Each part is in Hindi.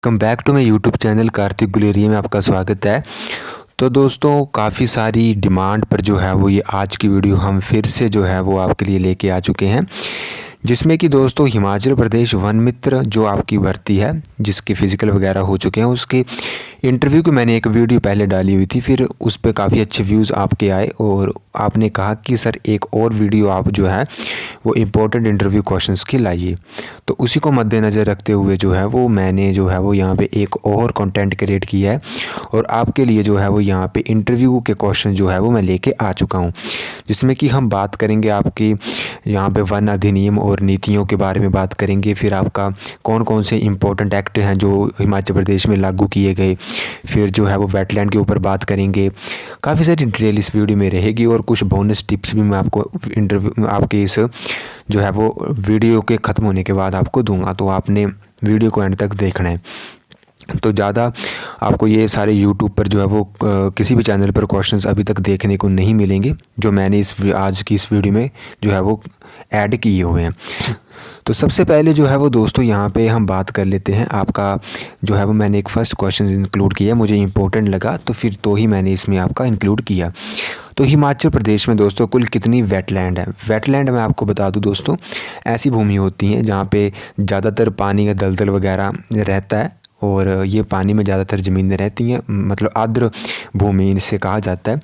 Welcome back to my YouTube channel Kartik Guleria में आपका स्वागत है। तो दोस्तों काफ़ी सारी डिमांड पर जो है वो ये आज की वीडियो हम फिर से जो है वो आपके लिए लेके आ चुके हैं, जिसमें कि दोस्तों हिमाचल प्रदेश वन मित्र जो आपकी भर्ती है जिसके फ़िज़िकल वगैरह हो चुके हैं, उसके इंटरव्यू की मैंने एक वीडियो पहले डाली हुई थी। फिर उस पर काफ़ी अच्छे व्यूज़ आपके आए और आपने कहा कि सर एक और वीडियो आप जो है वो इम्पोर्टेंट इंटरव्यू क्वेश्चंस की लाइए। तो उसी को मद्देनज़र रखते हुए जो है वो मैंने जो है वो यहाँ पे एक और कंटेंट क्रिएट किया है और आपके लिए जो है वो यहाँ पे इंटरव्यू के क्वेश्चन जो है वो मैं लेके आ चुका हूँ, जिसमें कि हम बात करेंगे आपकी यहाँ पे वन अधिनियम और नीतियों के बारे में बात करेंगे। फिर आपका कौन कौन से इम्पोर्टेंट एक्ट हैं जो हिमाचल प्रदेश में लागू किए गए, फिर जो है वो वेटलैंड के ऊपर बात करेंगे। काफ़ी सारी डिटेल इस वीडियो में रहेगी और कुछ बोनस टिप्स भी मैं आपको इंटरव्यू आपके इस जो है वो वीडियो के ख़त्म होने के बाद आपको दूंगा, तो आपने वीडियो को एंड तक देखना है। तो ज़्यादा आपको ये सारे यूट्यूब पर जो है वो किसी भी चैनल पर क्वेश्चंस अभी तक देखने को नहीं मिलेंगे जो मैंने आज की इस वीडियो में जो है वो ऐड किए हुए हैं। तो सबसे पहले जो है वो दोस्तों यहाँ पे हम बात कर लेते हैं। आपका जो है वो मैंने एक फ़र्स्ट क्वेश्चन इंक्लूड किया, मुझे इंपॉर्टेंट लगा तो फिर तो ही मैंने इसमें आपका इंक्लूड किया। तो हिमाचल प्रदेश में दोस्तों कुल कितनी वेटलैंड है? वेटलैंड मैं आपको बता दूं दोस्तों, ऐसी भूमि होती हैं जहाँ पे ज़्यादातर पानी का दलदल वगैरह रहता है और ये पानी में ज़्यादातर ज़मीनें रहती हैं, मतलब आर्द्र भूमि इसे कहा जाता है।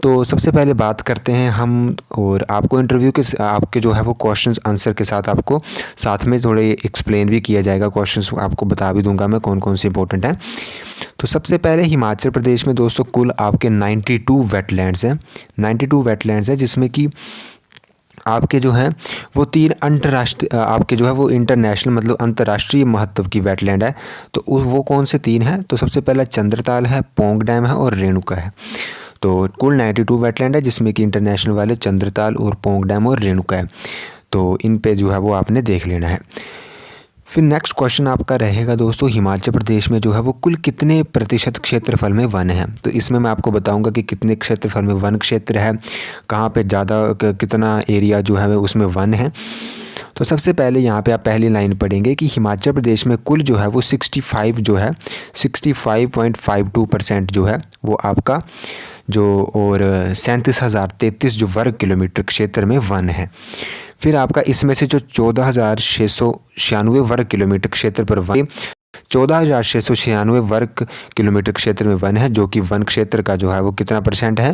तो सबसे पहले बात करते हैं हम, और आपको इंटरव्यू के आपके जो है वो क्वेश्चंस आंसर के साथ आपको साथ में थोड़े एक्सप्लेन भी किया जाएगा, क्वेश्चंस आपको बता भी दूंगा मैं कौन कौन से इंपॉर्टेंट हैं। तो सबसे पहले हिमाचल प्रदेश में दोस्तों कुल आपके 92 वेटलैंड्स हैं। 92 वेटलैंड्स हैं जिसमें कि आपके जो हैं वो 3 अंतर्राष्ट्रीय आपके जो है वो इंटरनेशनल मतलब अंतर्राष्ट्रीय महत्व की वेटलैंड है। तो वो कौन से 3 हैं? तो सबसे पहला चंद्रताल है, पोंग डैम है और रेणुका है। तो कुल 92 वेटलैंड है जिसमें कि इंटरनेशनल वाले चंद्रताल और पोंग डैम और रेणुका है। तो इन पे जो है वो आपने देख लेना है। फिर नेक्स्ट क्वेश्चन आपका रहेगा दोस्तों, हिमाचल प्रदेश में जो है वो कुल कितने प्रतिशत क्षेत्रफल में वन है? तो इसमें मैं आपको बताऊंगा कि कितने क्षेत्रफल में वन क्षेत्र है, कहाँ पे ज़्यादा कितना एरिया जो है उसमें वन है। तो सबसे पहले यहाँ पे आप पहली लाइन पढ़ेंगे कि हिमाचल प्रदेश में कुल जो है वो 65 जो है 65.52% जो है वो आपका जो और 37,033 जो वर्ग किलोमीटर क्षेत्र में वन है। फिर आपका इसमें से जो 14,696 वर्ग किलोमीटर क्षेत्र पर वन 14,696 वर्ग किलोमीटर क्षेत्र में वन है, जो कि वन क्षेत्र का जो है वो कितना परसेंट है?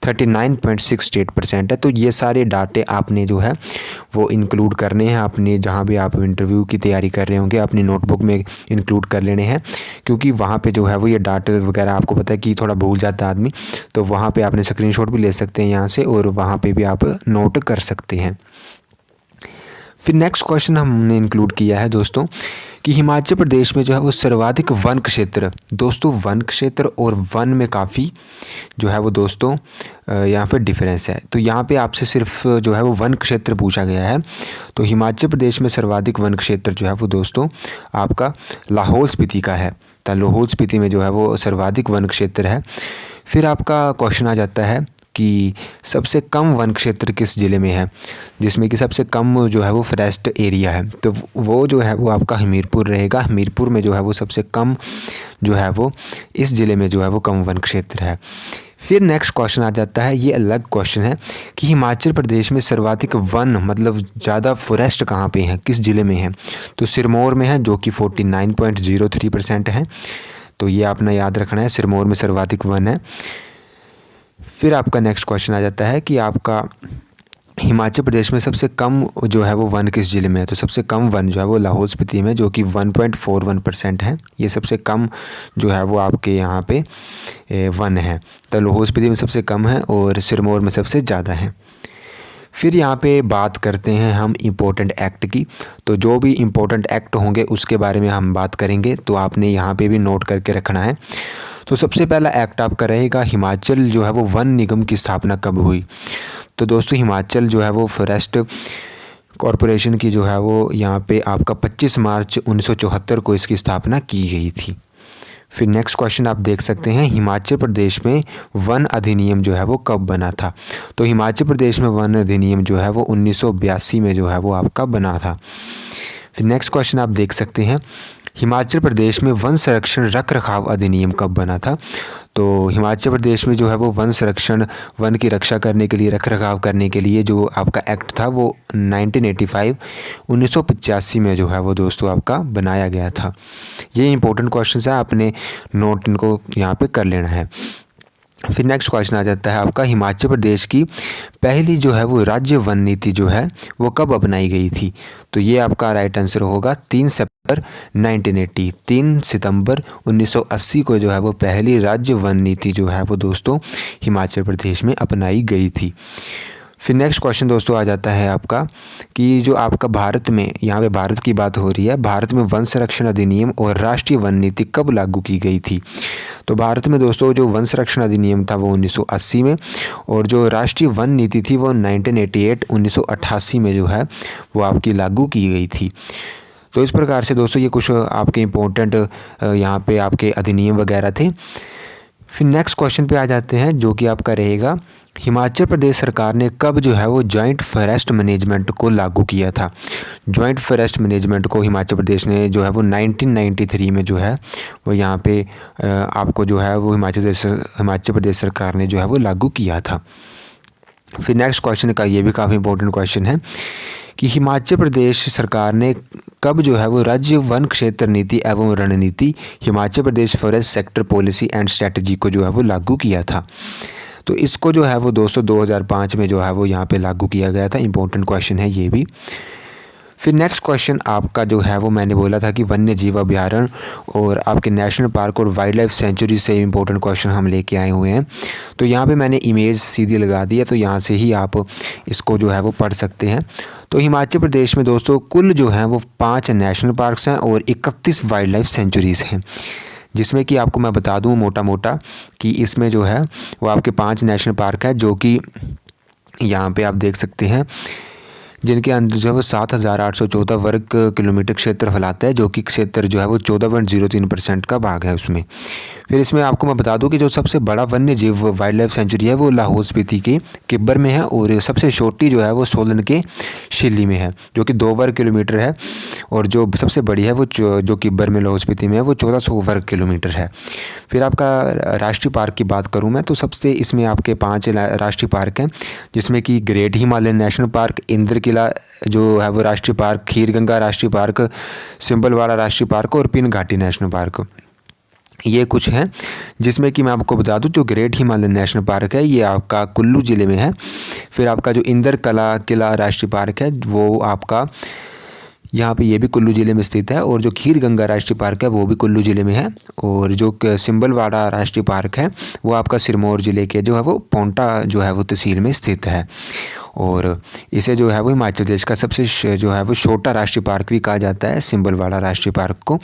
39.68% है। तो ये सारे डाटे आपने जो है वो इंक्लूड करने हैं अपने, जहाँ भी आप इंटरव्यू की तैयारी कर रहे होंगे अपनी नोटबुक में इंक्लूड कर लेने हैं, क्योंकि वहाँ पे जो है वो ये डाटे वगैरह आपको पता है कि थोड़ा भूल जाता है आदमी, तो वहाँ पे आपने स्क्रीनशॉट भी ले सकते हैं यहाँ से और वहाँ पे भी आप नोट कर सकते हैं। फिर नेक्स्ट क्वेश्चन हमने इंक्लूड किया है दोस्तों कि हिमाचल प्रदेश में जो है वो सर्वाधिक वन क्षेत्र, दोस्तों वन क्षेत्र और वन में काफ़ी जो है वो दोस्तों यहाँ पे डिफरेंस है। तो यहाँ पे आपसे सिर्फ जो है वो वन क्षेत्र पूछा गया है। तो हिमाचल प्रदेश में सर्वाधिक वन क्षेत्र जो है वो दोस्तों आपका लाहौल स्पीति का है। तो लाहौल स्पीति में जो है वो सर्वाधिक वन क्षेत्र है। फिर आपका क्वेश्चन आ जाता है कि सबसे कम वन क्षेत्र किस ज़िले में है, जिसमें कि सबसे कम जो है वो फॉरेस्ट एरिया है। तो वो जो है वो आपका हमीरपुर रहेगा। हमीरपुर में जो है वो सबसे कम जो है वो इस ज़िले में जो है वो कम वन क्षेत्र है। फिर नेक्स्ट क्वेश्चन आ जाता है, ये अलग क्वेश्चन है कि हिमाचल प्रदेश में सर्वाधिक वन मतलब ज़्यादा फॉरेस्ट कहाँ पे है, किस ज़िले में है? तो सिरमौर में है जो कि 49.03% है। तो ये आपने याद रखना है, सिरमौर में सर्वाधिक वन है। फिर आपका नेक्स्ट क्वेश्चन आ जाता है कि आपका हिमाचल प्रदेश में सबसे कम जो है वो वन किस ज़िले में है? तो सबसे कम वन जो है वो लाहौल स्पीति में, जो कि 1.41% है। ये सबसे कम जो है वो आपके यहाँ पे वन है। तो लाहौल स्पीति में सबसे कम है और सिरमौर में सबसे ज़्यादा है। फिर यहाँ पे बात करते हैं हम इम्पोर्टेंट एक्ट की। तो जो भी इम्पोर्टेंट एक्ट होंगे उसके बारे में हम बात करेंगे, तो आपने यहाँ पे भी नोट करके रखना है। तो सबसे पहला एक्ट आपका रहेगा, हिमाचल जो है वो वन निगम की स्थापना कब हुई? तो दोस्तों हिमाचल जो है वो फॉरेस्ट कॉरपोरेशन की जो है वो यहाँ पे आपका 25 मार्च 1974 को इसकी स्थापना की गई थी। फिर नेक्स्ट क्वेश्चन आप देख सकते हैं, हिमाचल प्रदेश में वन अधिनियम जो है वो कब बना था? तो हिमाचल प्रदेश में वन अधिनियम जो है वो 1982 में जो है वो आपका बना था। फिर नेक्स्ट क्वेश्चन आप देख सकते हैं हिमाचल प्रदेश में वन संरक्षण रख रखाव अधिनियम कब बना था? तो हिमाचल प्रदेश में जो है वो वन संरक्षण, वन की रक्षा करने के लिए, रख रखाव करने के लिए जो आपका एक्ट था वो 1985 में जो है वो दोस्तों आपका बनाया गया था। ये इंपॉर्टेंट क्वेश्चन है, आपने नोट इनको यहाँ पे कर लेना है। फिर नेक्स्ट क्वेश्चन आ जाता है आपका, हिमाचल प्रदेश की पहली जो है वो राज्य वन नीति जो है वो कब अपनाई गई थी? तो ये आपका राइट आंसर होगा 3 सितंबर 1980। 3 सितंबर 1980 को जो है वो पहली राज्य वन नीति जो है वो दोस्तों हिमाचल प्रदेश में अपनाई गई थी। फिर नेक्स्ट क्वेश्चन दोस्तों आ जाता है आपका कि जो आपका भारत में, यहाँ पे भारत की बात हो रही है, भारत में वन संरक्षण अधिनियम और राष्ट्रीय वन नीति कब लागू की गई थी? तो भारत में दोस्तों जो वन संरक्षण अधिनियम था वो 1980 में, और जो राष्ट्रीय वन नीति थी वो 1988 में जो है वो आपकी लागू की गई थी। तो इस प्रकार से दोस्तों ये कुछ आपके इम्पोर्टेंट यहाँ पे आपके अधिनियम वगैरह थे। फिर नेक्स्ट क्वेश्चन पे आ जाते हैं जो कि आपका रहेगा, हिमाचल प्रदेश सरकार ने कब जो है वो जॉइंट फॉरेस्ट मैनेजमेंट को लागू किया था? जॉइंट फॉरेस्ट मैनेजमेंट को हिमाचल प्रदेश ने जो है वो 1993 में जो है वो यहाँ पे आपको जो है वो हिमाचल प्रदेश सरकार ने जो है वो लागू किया था। फिर नेक्स्ट क्वेश्चन का ये भी काफ़ी इंपॉर्टेंट क्वेश्चन है कि हिमाचल प्रदेश सरकार ने कब जो है वो राज्य वन क्षेत्र नीति एवं रणनीति Himachal Pradesh forest sector policy and strategy को जो है वो लागू किया था? तो इसको जो है वो दोस्तों 2005 में जो है वो यहाँ पे लागू किया गया था। इंपॉर्टेंट क्वेश्चन है ये भी। फिर नेक्स्ट क्वेश्चन आपका जो है वो मैंने बोला था कि वन्य जीव अभ्यारण्य और आपके नेशनल पार्क और वाइल्ड लाइफ सेंचुरी से इंपॉर्टेंट क्वेश्चन हम लेके आए हुए हैं। तो यहाँ पे मैंने इमेज सीधी लगा दी है, तो यहाँ से ही आप इसको जो है वो पढ़ सकते हैं। तो हिमाचल प्रदेश में दोस्तों कुल जो है वो 5 नेशनल पार्क्स हैं और 31 वाइल्ड लाइफ सेंचुरीज़ हैं, जिसमें कि आपको मैं बता दूं मोटा मोटा कि इसमें जो है वो आपके 5 नेशनल पार्क है जो कि यहाँ पे आप देख सकते हैं, जिनके अंदर जो है वो 7,814 वर्ग किलोमीटर क्षेत्र फैलाता है, जो कि क्षेत्र जो है वो 14.03% का भाग है उसमें। फिर इसमें आपको मैं बता दूं कि जो सबसे बड़ा वन्य जीव वाइल्ड लाइफ सेंचुरी है वो लाहौल स्पीति के किब्बर में है, और सबसे छोटी जो है वो सोलन के शिल्ली में है जो कि 2 वर्ग किलोमीटर है, और जो सबसे बड़ी है वो जो किब्बर में लाहौल स्पीति में है वो 1400 वर्ग किलोमीटर है। फिर आपका राष्ट्रीय पार्क की बात करूँ मैं तो सबसे इसमें आपके 5 राष्ट्रीय पार्क हैं, जिसमें कि Great Himalayan National Park, Indra Kila जो है वो राष्ट्रीय पार्क, खीर गंगा राष्ट्रीय पार्क, सिंबलवाड़ा राष्ट्रीय पार्क और पिन घाटी नेशनल पार्क। ये कुछ हैं जिसमें कि मैं आपको बता दूं जो ग्रेट हिमालयन नेशनल पार्क है ये आपका कुल्लू ज़िले में है। फिर आपका जो इंद्र किला राष्ट्रीय पार्क है वो आपका यहाँ पे ये भी कुल्लू ज़िले में स्थित है, और जो खीर गंगा राष्ट्रीय पार्क है वो भी कुल्लू ज़िले में है, और जो सिंबलवाड़ा राष्ट्रीय पार्क है वो आपका सिरमौर ज़िले के जो है वो पोंटा जो है वो तहसील में स्थित है, और इसे जो है वो हिमाचल प्रदेश का सबसे जो है वो छोटा राष्ट्रीय पार्क भी कहा जाता है सिंबलवाड़ा राष्ट्रीय पार्क को।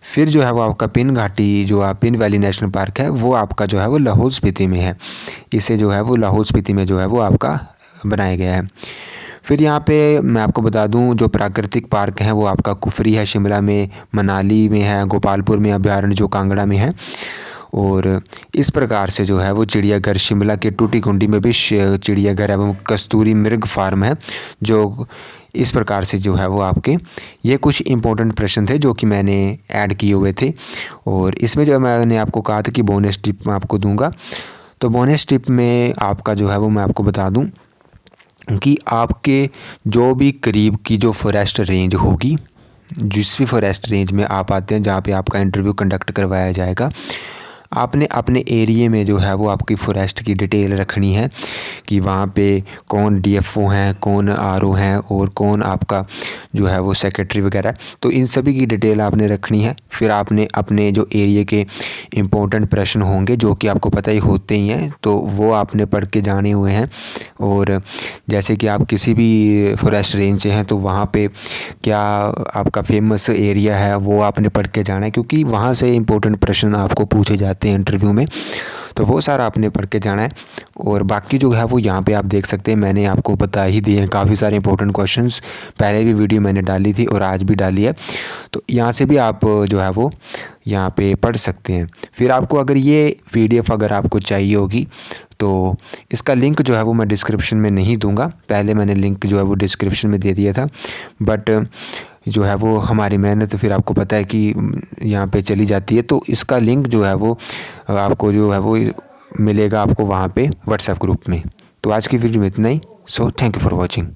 फिर जो है वो आपका पिन घाटी जो पिन वैली नेशनल पार्क है वो आपका जो है वो लाहौल स्पीति में है, इसे जो है वो लाहौल स्पीति में जो है वो आपका बनाया गया है। फिर यहाँ पे मैं आपको बता दूँ जो प्राकृतिक पार्क हैं वो आपका कुफरी है शिमला में, मनाली में है, गोपालपुर में अभ्यारण्य जो कांगड़ा में है, और इस प्रकार से जो है वो चिड़ियाघर शिमला के टूटीकुंडी में भी चिड़ियाघर एवं कस्तूरी मृग फार्म है, जो इस प्रकार से जो है वो आपके ये कुछ इंपॉर्टेंट प्रश्न थे जो कि मैंने ऐड किए हुए थे। और इसमें जो मैंने आपको कहा था कि बोनस टिप मैं आपको दूंगा, तो बोनस टिप में आपका जो है वो मैं आपको बता दूं कि आपके जो भी करीब की जो फॉरेस्ट रेंज होगी, जिस भी फॉरेस्ट रेंज में आप आते हैं जहाँ पे आपका इंटरव्यू कंडक्ट करवाया जाएगा, आपने अपने एरिए में जो है वो आपकी फॉरेस्ट की डिटेल रखनी है कि वहाँ पे कौन डीएफओ हैं, कौन आरओ हैं और कौन आपका जो है वो सेक्रेटरी वगैरह, तो इन सभी की डिटेल आपने रखनी है। फिर आपने अपने जो एरिए के इम्पोर्टेंट प्रश्न होंगे जो कि आपको पता ही होते ही हैं, तो वो आपने पढ़ के जाने हुए हैं। और जैसे कि आप किसी भी फॉरेस्ट रेंज से हैं तो वहाँ पे क्या आपका फेमस एरिया है वो आपने पढ़ के जाना है, क्योंकि वहाँ से इम्पोर्टेंट प्रश्न आपको पूछे जाते हैं इंटरव्यू में, तो वो सारा आपने पढ़ के जाना है। और बाकी जो है वो यहाँ पे आप देख सकते हैं, मैंने आपको बता ही दिए हैं काफ़ी सारे इंपॉर्टेंट क्वेश्चंस, पहले भी वीडियो मैंने डाली थी और आज भी डाली है, तो यहाँ से भी आप जो है वो यहाँ पे पढ़ सकते हैं। फिर आपको अगर ये PDF अगर आपको चाहिए होगी तो इसका लिंक जो है वो मैं डिस्क्रिप्शन में नहीं दूंगा, पहले मैंने लिंक जो है वो डिस्क्रिप्शन में दे दिया था, बट जो है वो हमारी मेहनत फिर आपको पता है कि यहाँ पे चली जाती है। तो इसका लिंक जो है वो आपको जो है वो मिलेगा आपको वहाँ पे व्हाट्सएप ग्रुप में। तो आज की वीडियो में इतना ही। So thank you for watching.